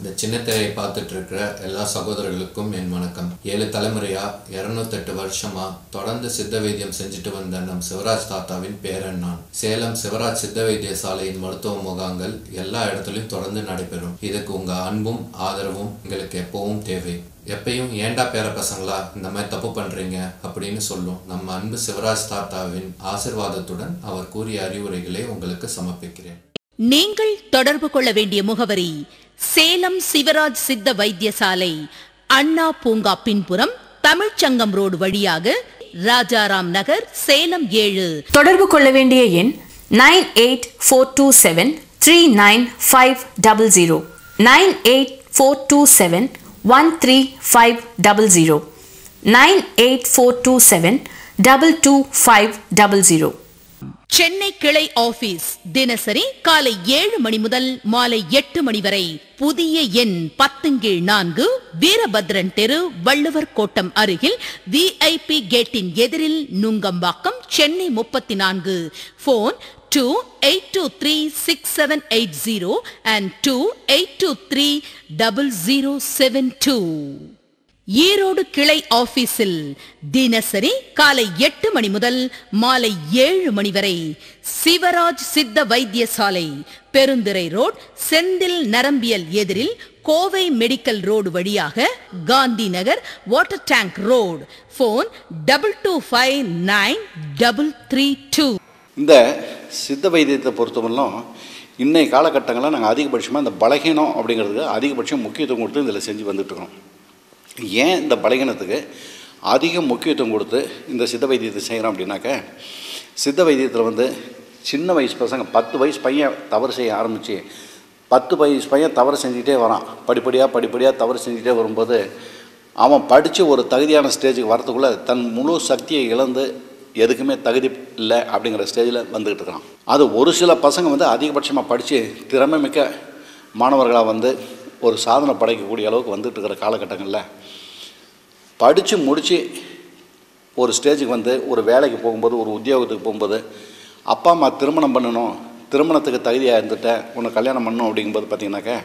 இந்த சின்ன திரையை பார்த்துட்டு இருக்கிற எல்லா சகோதரர்களுக்கும் என் வணக்கம். 7 தலைமுறையா 208 வருஷமா தொடர்ந்து சித்த வைத்தியம் செஞ்சுட்டு வந்த நம் சிவராஜ் தாத்தாவின் பேரன் நான். சேலம் சிவராஜ் சித்த வைத்தியசாலையின் மருத்துவ முகாம்கள் எல்லா இடத்துலையும் தொடர்ந்து நடைபெறும். இதுக்கு உங்க அன்பும் ஆதரவும் எங்களுக்கு எப்பவும் தேவை. எப்பயும் ஏண்டா பேர பசங்களா இந்த மாதிரி தப்பு பண்றீங்க அப்படின்னு சொல்லும் நம்ம அன்பு சிவராஜ் தாத்தாவின் ஆசிர்வாதத்துடன் அவர் கூறிய அறிவுரைகளை உங்களுக்கு சமர்ப்பிக்கிறேன். நீங்கள் தொடர்பு கொள்ள வேண்டிய முகவரி சேலம் சிவராஜ் சித்த வைத்தியசாலை, அண்ணா பூங்கா பின்புறம், தமிழ்ச்சங்கம் ரோடு வழியாக ராஜாராம் நகர், சேலம் 7. தொடர்பு கொள்ள வேண்டிய எண் 9842739500 9842713500 9842722500. சென்னை கிளை ஆபீஸ் தினசரி காலை 7 மணி முதல் மாலை 8 மணி வரை. புதிய எண் 10/4, வீரபத்ரன் தெரு, வள்ளுவர் கோட்டம் அருகில், VIP கேட்டின் எதிரில், நுங்கம்பாக்கம், சென்னை 34. Phone 28236780 and 28230072. ஈரோடு கிளை ஆபீஸில் தினசரி காலை 8 மணி முதல் மாலை 7 மணி வரை. சிவராஜ் சித்த வைத்தியசாலை, பெருந்துறை ரோட், செந்தில் நரம்பியல் எதிரில், கோவை மெடிக்கல் ரோடு வழியாக, Gandhi Nagar, water tank road. Phone 22593332. இந்த சித்த வைத்தியத்தை பொறுத்தவரையிலும் இன்னைய காலகட்டங்களில் நாங்கள் அதிகபட்சமாக இந்த பலகீனம் அப்படிங்கிறதுக்கு அதிகபட்சம் முக்கியத்துவம் கொடுத்து இதில் செஞ்சு வந்துட்டுருக்கோம். ஏன் இந்த பலகீனத்துக்கு அதிக முக்கியத்துவம் கொடுத்து இந்த சித்த வைத்தியத்தை செய்கிறோம் அப்படின்னாக்க, சித்த வைத்தியத்தில் சின்ன வயசு பசங்க 10 வயசு பையன் தவறு செய்ய ஆரம்பித்து 10 வயசு பையன் தவறு செஞ்சுக்கிட்டே வரான். படிப்படியாக தவறு செஞ்சுக்கிட்டே வரும்போது அவன் படித்து ஒரு தகுதியான ஸ்டேஜுக்கு வரத்துக்குள்ளே தன் முழு சக்தியை இழந்து எதுக்குமே தகுதி இல்லை அப்படிங்கிற ஸ்டேஜில் வந்துக்கிட்டு இருக்கிறான். அது ஒரு சில பசங்க அதிகபட்சமாக படித்து திறமை மிக்க மாணவர்களாக ஒரு சாதனை படைக்கக்கூடிய அளவுக்கு வந்துட்டு இருக்கிற காலகட்டங்களில் படித்து முடித்து ஒரு ஸ்டேஜுக்கு ஒரு வேலைக்கு போகும்போது, ஒரு உத்தியோகத்துக்கு போகும்போது, அப்பா அம்மா திருமணம் பண்ணணும், திருமணத்துக்கு தகுதியாக இருந்துட்டேன், உன்னை கல்யாணம் பண்ணணும் அப்படிங்கும்போது பார்த்திங்கனாக்கா,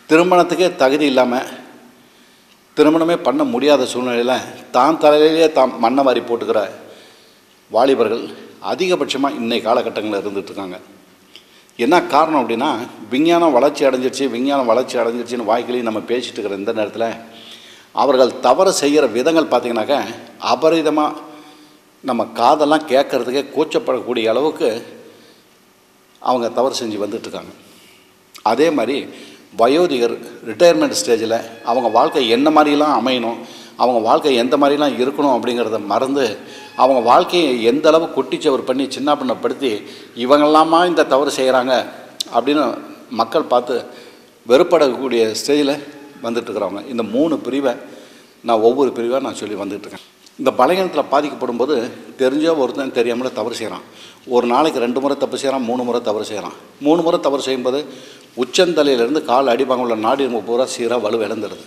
திருமணத்துக்கே தகுதி இல்லாமல் திருமணமே பண்ண முடியாத சூழ்நிலையில் தான் தலையிலேயே மண்ணை வாரி போட்டுக்கிற வாலிபர்கள் அதிகபட்சமாக இன்னைய காலகட்டங்களில் இருந்துகிட்ருக்காங்க. என்ன காரணம் அப்படின்னா, விஞ்ஞானம் வளர்ச்சி அடைஞ்சிருச்சின்னு வாய்க்களையும் நம்ம பேசிகிட்டு இருக்கிற இந்த நேரத்தில் அவர்கள் தவறு செய்கிற விதங்கள் பார்த்திங்கனாக்கா அபரிதமாக நம்ம காதெல்லாம் கேட்குறதுக்கே கூச்சப்படக்கூடிய அளவுக்கு அவங்க தவறு செஞ்சு வந்துட்டுருக்காங்க. அதே மாதிரி வயோதிகர் ரிட்டையர்மெண்ட் ஸ்டேஜில் அவங்க வாழ்க்கை என்ன மாதிரிலாம் அமையணும், அவங்க வாழ்க்கை எந்த மாதிரிலாம் இருக்கணும் அப்படிங்கிறத மறந்து அவங்க வாழ்க்கையை எந்த அளவு குட்டிச்சவர் பண்ணி சின்ன பின்னப்படுத்தி இவங்கெல்லாமா இந்த தவறு செய்கிறாங்க அப்படின்னு மக்கள் பார்த்து வெறுப்படக்கூடிய ஸ்டேஜில் வந்துட்டுருக்குறவங்க. இந்த 3 பிரிவை நான் ஒவ்வொரு பிரிவாக நான் சொல்லி வந்துட்டுருக்கேன். இந்த பலகீனத்தில் பாதிக்கப்படும் போது தெரிஞ்சோ ஒருத்தன் தெரியாமல் தவறு செய்கிறான். ஒரு நாளைக்கு 2 முறை தப்பு செய்கிறான், 3 முறை தவறு செய்கிறான். 3 முறை தவறு செய்யும்போது உச்சந்தலையிலேருந்து கால் அடிபாங்க உள்ள நாடி பூரா சீராக வலுவிழந்துடுது.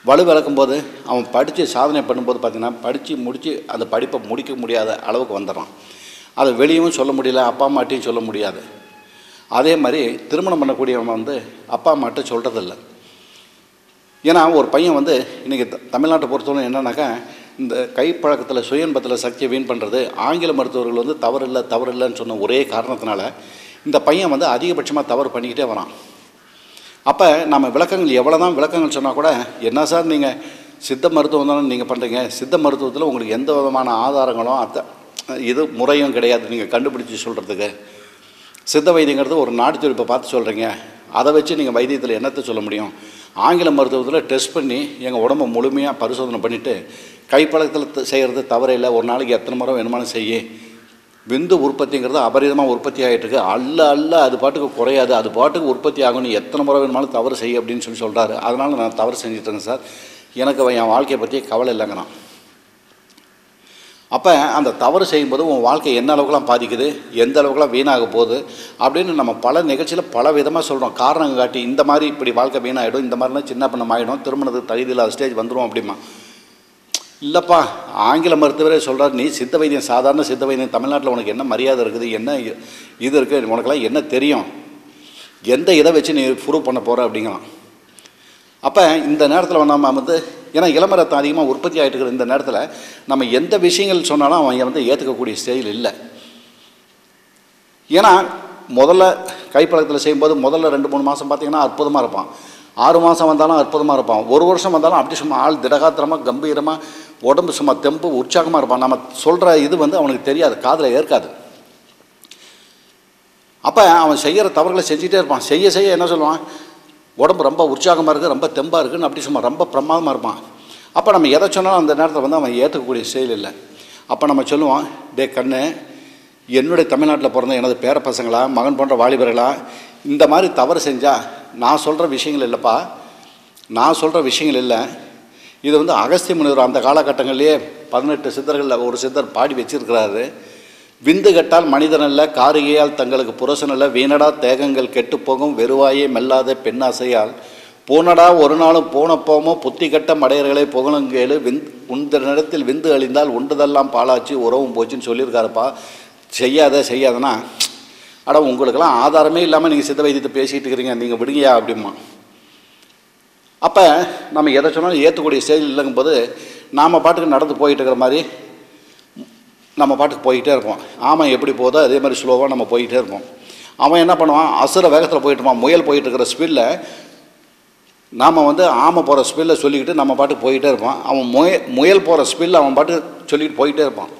வலுவிழக்கும்போது அவன் படித்து சாதனை பண்ணும்போது பார்த்திங்கன்னா படித்து முடித்து அந்த படிப்பை முடிக்க முடியாத அளவுக்கு வந்துடுறான். அதை வெளியவும் சொல்ல முடியல, அப்பா அம்மாட்டையும் சொல்ல முடியாது. அதே மாதிரி திருமணம் பண்ணக்கூடியவன் அப்பா அம்மாட்ட சொல்கிறதில்ல. ஏன்னா ஒரு பையன் இன்றைக்கி தமிழ்நாட்டை பொறுத்தவரை என்னன்னாக்கா, இந்த கைப்பழக்கத்தில் சுயன்பத்தில் சக்தியை வீண் பண்ணுறது, ஆங்கில மருத்துவர்கள் தவறு இல்லைன்னு சொன்ன ஒரே காரணத்தினால இந்த பையன் அதிகபட்சமாக தவறு பண்ணிக்கிட்டே வரான். அப்போ நம்ம விளக்கங்கள் எவ்வளோ தான் விளக்கங்கள் சொன்னால் கூட, என்ன சார் நீங்கள் சித்த மருத்துவம் தானே நீங்கள் பண்ணுறீங்க, சித்த மருத்துவத்தில் உங்களுக்கு எந்த விதமான ஆதாரங்களும் இது முறையும் கிடையாது நீங்கள் கண்டுபிடிச்சி சொல்கிறதுக்கு. சித்த வைத்தியங்கிறது ஒரு நாட்டு துடிப்பை பார்த்து சொல்கிறீங்க, அதை வச்சு நீங்கள் வைத்தியத்தில் என்னத்தை சொல்ல முடியும்? ஆங்கில மருத்துவத்தில் டெஸ்ட் பண்ணி எங்கள் உடம்பை முழுமையாக பரிசோதனை பண்ணிவிட்டு கைப்பழக்கத்தில் செய்கிறது தவறே இல்லை, ஒரு நாளைக்கு எத்தனை முறை வேணுமானு செய்ய, விந்து உற்பத்திங்கிறது அபரிதமாக உற்பத்தி ஆகிட்டுருக்கு, அல்ல அது பாட்டுக்கு குறையாது, அது பாட்டுக்கு உற்பத்தி ஆகணும், எத்தனை முறை வேணுமாலும் தவறு செய்ய அப்படின்னு சொல்கிறாரு. அதனால் நான் தவறு செஞ்சிட்ருக்கேன் சார், எனக்கு என் வாழ்க்கையை பற்றி கவலை இல்லைங்கண்ணா. அப்போ அந்த தவறு செய்யும்போது உன் வாழ்க்கை என்ன அளவுக்குலாம் பாதிக்குது, எந்த அளவுக்குலாம் வீணாக போகுது அப்படின்னு நம்ம பல நிகழ்ச்சியில் பல விதமாக சொல்கிறோம். காரணம் காட்டி இந்த மாதிரி இப்படி வாழ்க்கை வீணாகிடும், இந்த மாதிரிலாம் சின்ன பண்ண ஆகிடும், திருமணத்துக்கு தகுதி இல்லாத ஸ்டேஜ் வந்துடும் அப்படிமா. இல்லைப்பா, ஆங்கில மருத்துவரே சொல்கிறார், நீ சித்த வைத்தியம், சாதாரண சித்த வைத்தியம், தமிழ்நாட்டில் உனக்கு என்ன மரியாதை இருக்குது, என்ன இது இருக்குது, உனக்கெல்லாம் என்ன தெரியும், எந்த இதை வச்சு நீ ப்ரூவ் பண்ண போகிற அப்படிங்கலாம். அப்போ இந்த நேரத்தில் நம்ம வந்து ஏன்னா இளம ரத்தம் அதிகமாக உற்பத்தி ஆகிட்டு இருக்கிற இந்த நேரத்தில் நம்ம எந்த விஷயங்கள் சொன்னாலும் அவன் வந்து ஏற்றுக்கக்கூடிய ஸ்டேஜில் இல்லை. ஏன்னா முதல்ல கைப்பழக்கத்தில் செய்யும்போது முதல்ல 2-3 மாதம் பார்த்திங்கன்னா அற்புதமாக இருப்பான். 6 மாதம் வந்தாலும் அற்புதமாக இருப்பான். 1 வருஷம் வந்தாலும் அப்படி சும்மா ஆள் திடகாத்திரமாக கம்பீரமாக உடம்பு சும்மா தெம்பு உற்சாகமாக இருப்பான். நம்ம சொல்கிற இது வந்து அவனுக்கு தெரியாது, காதில் ஏற்காது. அப்போ அவன் செய்கிற தவறுகளை செஞ்சுட்டே இருப்பான். செய்ய செய்ய என்ன சொல்லுவான், உடம்பு ரொம்ப உற்சாகமாக இருக்குது, ரொம்ப தெம்பாக இருக்குதுன்னு அப்படி சும்மா ரொம்ப பிரமாதமாக இருப்பான். அப்போ நம்ம எதை சொன்னாலும் அந்த நேரத்தில் வந்து அவன் ஏற்றுக்கக்கூடிய செயல் இல்லை. அப்போ நம்ம சொல்லுவான், டே கண்ணு, என்னுடைய தமிழ்நாட்டில் பிறந்த எனது பேர பசங்களா மகன் போன்ற வாலிபர்களா இந்த மாதிரி தவறு செஞ்சால் நான் சொல்கிற விஷயங்கள் இல்லைப்பா, நான் சொல்கிற விஷயங்கள் இல்லை. இது வந்து அகஸ்திய முனிவர் அந்த காலகட்டங்கள்லேயே 18 சித்தர்களில் ஒரு சித்தர் பாடி வச்சிருக்கிறாரு. விந்து கட்டால் மனிதனல்ல, காரிகையால் தங்களுக்கு புரசனல்ல, வீணடா தேகங்கள் கெட்டுப்போகும், வெறுவாயே மெல்லாத பெண்ணாசையால் போனடா ஒரு நாளும் போனப்போமோ புத்தி கட்ட மடையர்களை புகழுங்கேளு, உந்த நேரத்தில் விந்து அழிந்தால் உண்டதெல்லாம் பாலாச்சு உறவும் போச்சுன்னு சொல்லியிருக்காருப்பா. செய்யாதனா அட உங்களுக்கெல்லாம் ஆதாரமே இல்லாமல் நீங்கள் சித்த வைத்தியத்தை பேசிகிட்டு இருக்கிறீங்க, நீங்கள் விடுங்கயா அப்படிமா. அப்போ நம்ம எதை சொன்னாலும் ஏற்றக்கூடிய ஸ்டேஜ் இல்லைங்கும்போது நாம் பாட்டுக்கு நடந்து போயிட்டு இருக்கிற மாதிரி நம்ம பாட்டுக்கு போய்கிட்டே இருப்போம். ஆமாம் எப்படி போதோ அதே மாதிரி ஸ்லோவாக நம்ம போய்கிட்டே இருப்போம். அவன் என்ன பண்ணுவான், அசுர வேகத்தில் போயிட்டு இருப்பான். முயல் போயிட்டு இருக்கிற ஸ்பீடில் நாம் வந்து ஆமை போகிற ஸ்பீடில் சொல்லிக்கிட்டு நம்ம பாட்டுக்கு போய்கிட்டே இருப்பான். அவன் முயல் போகிற ஸ்பீடில் அவன் பாட்டு சொல்லிக்கிட்டு போய்கிட்டே இருப்பான்.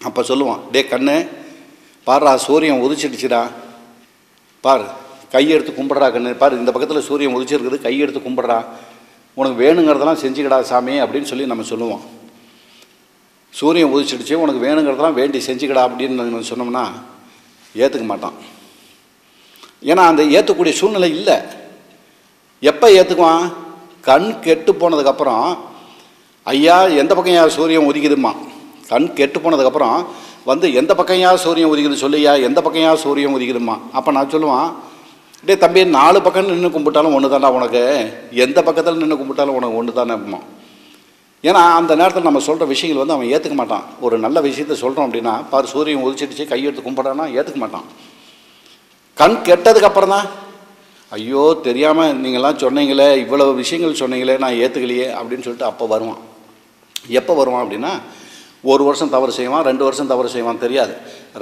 அப்போ சொல்லுவான், டே கண்ணு பாருடா, சூரியன் உதிச்சிடுச்சுடா, பார் கையெடுத்து கும்பிட்றா கண்ணு, பாரு இந்த பக்கத்தில் சூரியன் உதிச்சிருக்குது, கையெடுத்து கும்பிட்றா, உனக்கு வேணுங்கிறதெல்லாம் செஞ்சுக்கிடா சாமி அப்படின்னு சொல்லி நம்ம சொல்லுவோம். சூரியன் உதிச்சிடுச்சு, உனக்கு வேணுங்கிறதெல்லாம் வேண்டி செஞ்சுக்கிடா அப்படின்னு நம்ம சொன்னோம்னா ஏற்றுக்க மாட்டான். ஏன்னா அந்த ஏற்றக்கூடிய சூழ்நிலை இல்லை. எப்போ ஏற்றுக்குவான், கண் கெட்டு போனதுக்கப்புறம் ஐயா எந்த பக்கம் யார் சூரியன் உதிக்குதுமா, கண் கெட்டு போனதுக்கப்புறம் வந்து எந்த பக்கம் யார் சூரியன் உதிக்குது சொல்லியா, எந்த பக்கம் யார் சூரியன் உதிக்குதுமா. அப்போ நான் சொல்லுவான், டே தம்பி 4 பக்கம் நின்று கும்பிட்டாலும் ஒன்று தானே உனக்கு, எந்த பக்கத்தில் நின்று கும்பிட்டாலும் உனக்கு ஒன்று தானேம்மா. ஏன்னா அந்த நேரத்தில் நம்ம சொல்கிற விஷயங்கள் வந்து அவன் ஏற்றுக்க மாட்டான். ஒரு நல்ல விஷயத்த சொல்கிறோம் அப்படின்னா, பாரு சூரியன் உதிச்சிடுச்சு கையெடுத்து கும்பிட்றான்னா ஏற்றுக்க மாட்டான். கண் கெட்டதுக்கப்புறம் தான் ஐயோ தெரியாமல் நீங்கள்லாம் சொன்னீங்களே, இவ்வளோ விஷயங்கள் சொன்னீங்களே, நான் ஏற்றுக்கலையே அப்படின்னு சொல்லிட்டு அப்போ வருவான். எப்போ வருவான் அப்படின்னா, 1 வருஷம் தவறு செய்வான், 2 வருஷம் தவறு செய்வான் தெரியாது.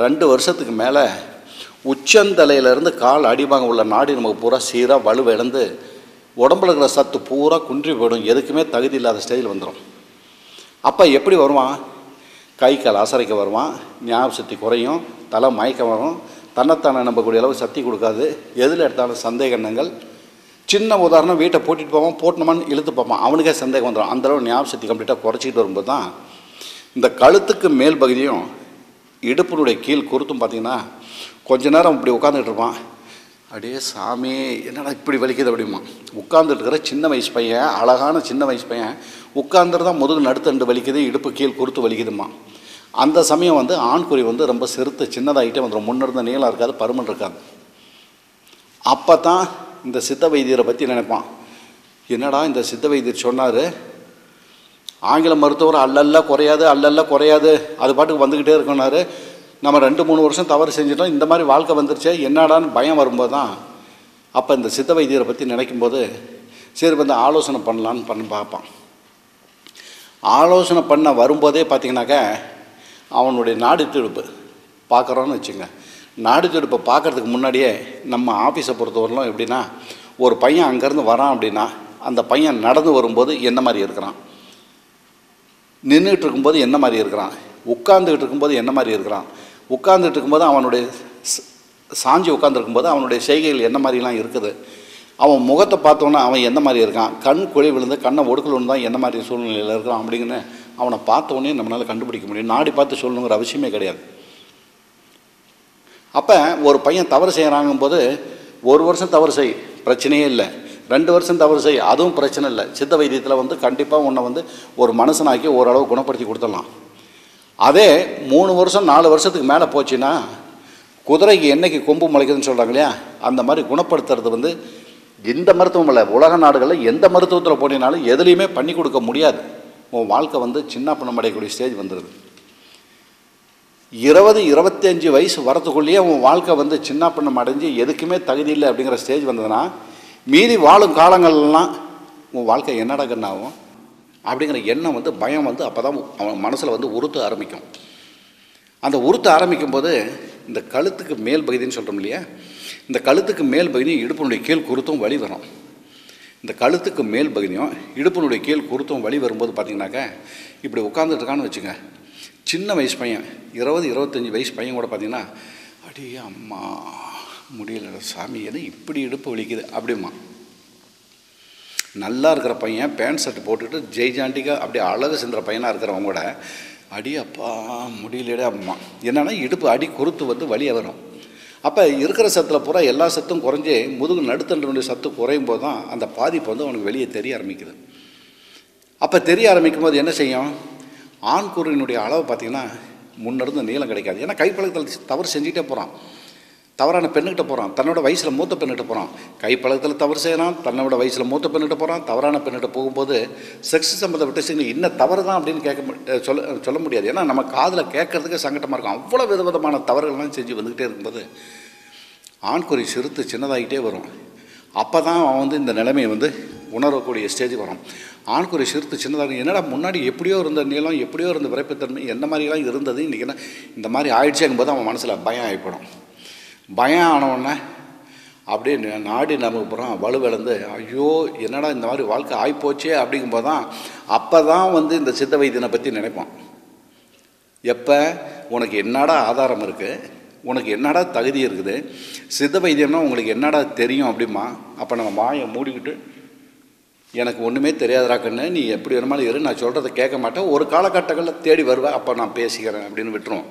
2 வருஷத்துக்கு மேலே உச்சந்தலையிலேருந்து கால் அடிபாங்க உள்ள நாடி நமக்கு பூரா சீராக வலுவிழந்து உடம்புல இருக்கிற சத்து பூரா குன்றி போயிடும், எதுக்குமே தகுதி இல்லாத ஸ்டேஜில் வந்துடும். அப்போ எப்படி வருவான், கை கால் அசரைக்க வருவான், ஞாபக சக்தி குறையும், தலை மயக்கம் வரும், தன்னைத்தானே நம்பக்கூடிய அளவு சக்தி கொடுக்காது, எதில் எடுத்தாலும் சந்தேக எண்ணங்கள். சின்ன உதாரணம், வீட்டை பூட்டிகிட்டு போவான், போட்டணுமான்னு இழுத்து பார்ப்பான், அவனுக்கே சந்தேகம் வந்துடும். அந்தளவு ஞாபக சக்தி கம்ப்ளீட்டாக குறைச்சிக்கிட்டு வரும்போது தான் இந்த கழுத்துக்கு மேல் பகுதியும் இடுப்பினுடைய கீழ் குருத்தும் பார்த்திங்கன்னா கொஞ்ச நேரம் இப்படி உட்காந்துக்கிட்டு இருப்பான். அப்படியே சாமி என்னடா இப்படி வலிக்குது அப்படிமா. உட்காந்துட்டு இருக்கிற சின்ன வயசு பையன், அழகான சின்ன வயசு பையன் உட்காந்துட்டு தான் முதுகு நடுத்தண்டு வலிக்குது, இடுப்பு கீழ் குருத்து வலிக்குதுமா. அந்த சமயம் வந்து ஆண்குறி வந்து ரொம்ப சிறுத்து சின்னதாகிட்டே வந்துடும், முன்னிருந்த நீளம் இருக்காது, பருமன் இருக்காது. அப்போ தான் இந்த சித்த வைத்தியரை பற்றி நினைப்பான், என்னடா இந்த சித்த வைத்தியர் சொன்னார், ஆங்கில மருத்துவர் அல்லல்ல குறையாது அது பாட்டுக்கு வந்துக்கிட்டே இருக்கனாரு, நம்ம 2-3 வருஷம் தவறு செஞ்சிட்டோம், இந்த மாதிரி வாழ்க்கை வந்துருச்சே என்னடான்னு பயம் வரும்போது தான் அப்போ இந்த சித்த வைத்தியரை பற்றி நினைக்கும்போது சரி வந்து ஆலோசனை பண்ணலான்னு பார்ப்பான். ஆலோசனை பண்ண வரும்போதே பார்த்திங்கனாக்கா அவனுடைய நாடி துடிப்பு பார்க்குறோன்னு வச்சுங்க. நாடி துடிப்பை பார்க்குறதுக்கு முன்னாடியே நம்ம ஆஃபீஸை பொறுத்தவரையிலும் எப்படின்னா, ஒரு பையன் அங்கேருந்து வரான் அப்படின்னா அந்த பையன் நடந்து வரும்போது என்ன மாதிரி இருக்கிறான், நின்றுட்டு இருக்கும்போது என்ன மாதிரி இருக்கிறான், உட்காந்துக்கிட்டு இருக்கும்போது என்ன மாதிரி இருக்கிறான், உட்காந்துட்டு இருக்கும்போது அவனுடைய சாஞ்சி உட்காந்துருக்கும்போது அவனுடைய செய்கைகள் என்ன மாதிரிலாம் இருக்குது, அவன் முகத்தை பார்த்தோன்னா அவன் என்ன மாதிரி இருக்கான், கண் குழி விழுந்து கண்ணை ஒடுக்கல் தான் என்ன மாதிரி சூழ்நிலையில் இருக்கிறான் அப்படிங்கன்னு அவனை பார்த்தோன்னே நம்மளால் கண்டுபிடிக்க முடியும். நாடி பார்த்து சொல்லணுங்கிற அவசியமே கிடையாது. அப்போ ஒரு பையன் தவறு செய்கிறாங்கும்போது 1 வருஷம் தவறு செய் பிரச்சனையே இல்லை, 2 வருஷம் தவறு செய் அதுவும் பிரச்சனை இல்லை. சித்த வைத்தியத்தில் வந்து கண்டிப்பாக உன்னை வந்து ஒரு மனுஷனாக்கி ஓரளவு குணப்படுத்தி கொடுத்துடலாம். அதே 3 வருஷம் 4 வருஷத்துக்கு மேலே போச்சுன்னா குதிரைக்கு என்னைக்கு கொம்பு முளைக்குதுன்னு சொல்கிறாங்க இல்லையா, அந்த மாதிரி குணப்படுத்துறது வந்து எந்த மருத்துவம் இல்லை, உலக நாடுகளில் எந்த மருத்துவத்தில் போனீங்கனாலும் எதுலேயுமே பண்ணி கொடுக்க முடியாது. உன் வாழ்க்கை வந்து சின்ன பணம் அடையக்கூடிய ஸ்டேஜ் வந்துடுது. 20-25 வயசு வரத்துக்குள்ளேயே உன் வாழ்க்கை வந்து சின்ன பணம் அடைஞ்சு எதுக்குமே தகுதி இல்லை அப்படிங்கிற ஸ்டேஜ் வந்ததுன்னா மீதி வாழும் காலங்கள்லாம் உன் வாழ்க்கை என்னடா கண்ணாகும் அப்படிங்கிற எண்ணம் வந்து பயம் வந்து அப்போ தான் அவன் மனசில் வந்து உறுத்த ஆரம்பிக்கும். அந்த உறுத்த ஆரம்பிக்கும் போது இந்த கழுத்துக்கு மேல் பகுதின்னு சொல்கிறோம் இல்லையா, இந்த கழுத்துக்கு மேல் பகுதியும் இடுப்பினுடைய கீழ் குருத்தும் வலி வரும். இந்த கழுத்துக்கு மேல் பகுதியும் இடுப்பினுடைய கீழ் குருத்தும் வலி வரும்போது பார்த்திங்கனாக்கா இப்படி உட்காந்துட்டு இருக்கான்னு வச்சுங்க, சின்ன வயசு பையன் 20-25 வயசு பையன் கூட பார்த்திங்கன்னா அடி அம்மா முடியல சாமி எது இப்படி இடுப்பு வலிக்குது அப்படிமா. நல்லா இருக்கிற பையன் பேண்ட் ஷர்ட் போட்டுக்கிட்டு ஜெய்ஜாண்டிக்காக அப்படியே அழகு சென்ற பையனாக இருக்கிறவங்க கூட அடி அப்பா முடியலடே அம்மா. என்னென்னா இடுப்பு அடி குருத்து வந்து வலியாக வரும். அப்போ இருக்கிற சத்தில் பூரா எல்லா சத்தும் குறைஞ்சி முதுகு நடுத்தண்டனுடைய சத்து குறையும் போது தான் அந்த பாதிப்பு வந்து அவனுக்கு வெளியே தெரிய ஆரம்பிக்குது. அப்போ தெரிய ஆரம்பிக்கும் போது என்ன செய்யும், ஆண் கூறினுடைய அளவு பார்த்திங்கன்னா முன்னிருந்து நீளம் கிடைக்காது. ஏன்னா கைப்பழக்கத்தில் தவறு செஞ்சுக்கிட்டே போகிறான், தவறான பெண்ணுக்கிட்ட போகிறான், தன்னோட வயசில் மூத்த பெண்ணிட்ட போகிறான். கைப்பழக்கத்தில் தவறு செய்கிறான், தன்னோட வயசில் மூத்த பெண்ணிட்ட போகிறான், தவறான பெண்ணிட்ட போகும்போது செக்ஸ் சம்மந்தப்பட்ட விஷயங்கள் இன்னும் தவறு தான் அப்படின்னு சொல்ல முடியாது. ஏன்னா நம்ம காதில் கேட்கறதுக்கே சங்கட்டமாக இருக்கும். அவ்வளோ விதவிதமான தவறுகள்லாம் செஞ்சு வந்துக்கிட்டே இருக்கும்போது ஆண்குறி சிறுத்து சின்னதாகிட்டே வரும். அப்போ தான் அவன் வந்து இந்த நிலைமையை வந்து உணரக்கூடிய ஸ்டேஜ் வரும். ஆண்குறி சிறுத்து சின்னதாக என்னடா முன்னாடி எப்படியோ இருந்த நீளம் எப்படியோ இருந்த விரைப்புத்தன்மை எந்த மாதிரிலாம் இருந்தது இன்றைக்கி என்ன இந்த மாதிரி ஆயிடுச்சேங்கும்போது அவன் மனசில் பயம் ஆகிப்படும். பயம் ஆனவுடனே அப்படியே நாடி நமக்கு போகிறான் வலுவிழந்து ஐயோ என்னடா இந்த மாதிரி வாழ்க்கை ஆகிப்போச்சே அப்படிங்கும்போது தான் அப்போ தான் வந்து இந்த சித்த வைத்தியனை பற்றி நினைப்பான். எப்போ உனக்கு என்னடா ஆதாரம் இருக்குது, உனக்கு என்னடா தகுதி இருக்குது, சித்த வைத்தியம்னா உங்களுக்கு என்னடா தெரியும் அப்படிமா. அப்போ நம்ம வாயை மூடிக்கிட்டு எனக்கு ஒன்றுமே தெரியாதரா கண்ணு, நீ எப்படி வேணுமாலும் இரு, நான் சொல்கிறத கேட்க மாட்டேன், ஒரு காலகட்டங்களில் தேடி வருவேன், அப்போ நான் பேசிக்கிறேன் அப்படின்னு விட்டுருவோம்.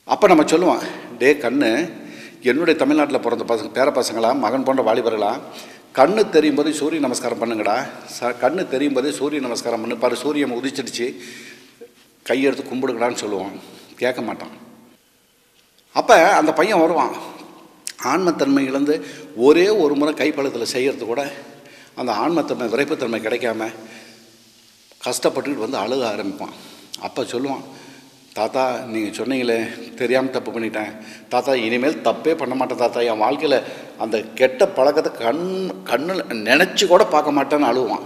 அப்போ நம்ம சொல்லுவோம், டே கண்ணு என்னுடைய தமிழ்நாட்டில் பிறந்த பேர பசங்களா மகன் போன்ற வாலிபர்களா, கண்ணு தெரியும் போதே சூரிய நமஸ்காரம் பண்ணுங்கடா, கண்ணு தெரியும் போதே சூரிய நமஸ்காரம் பண்ணு, பாரு சூரியன் உதிச்சிடுச்சு கையெடுத்து கும்பிடுங்கடான்னு சொல்லுவோம். கேட்க மாட்டான். அப்போ அந்த பையன் வருவான், ஆன்மத்தன்மை இழந்து ஒரே ஒரு முறை கைப்பழத்தில் செய்கிறது கூட அந்த ஆன்மத்தன்மை விரைப்புத்தன்மை கிடைக்காம கஷ்டப்பட்டுக்கிட்டு வந்து அழுக ஆரம்பிப்பான். அப்போ சொல்லுவான், தாத்தா நீங்கள் சொன்னீங்களே தெரியாமல் தப்பு பண்ணிட்டேன் தாத்தா, இனிமேல் தப்பே பண்ண மாட்டேன் தாத்தா, என் வாழ்க்கையில் அந்த கெட்ட பழக்கத்தை கண்ணில் நினச்சி கூட பார்க்க மாட்டேன்னு அழுவான்.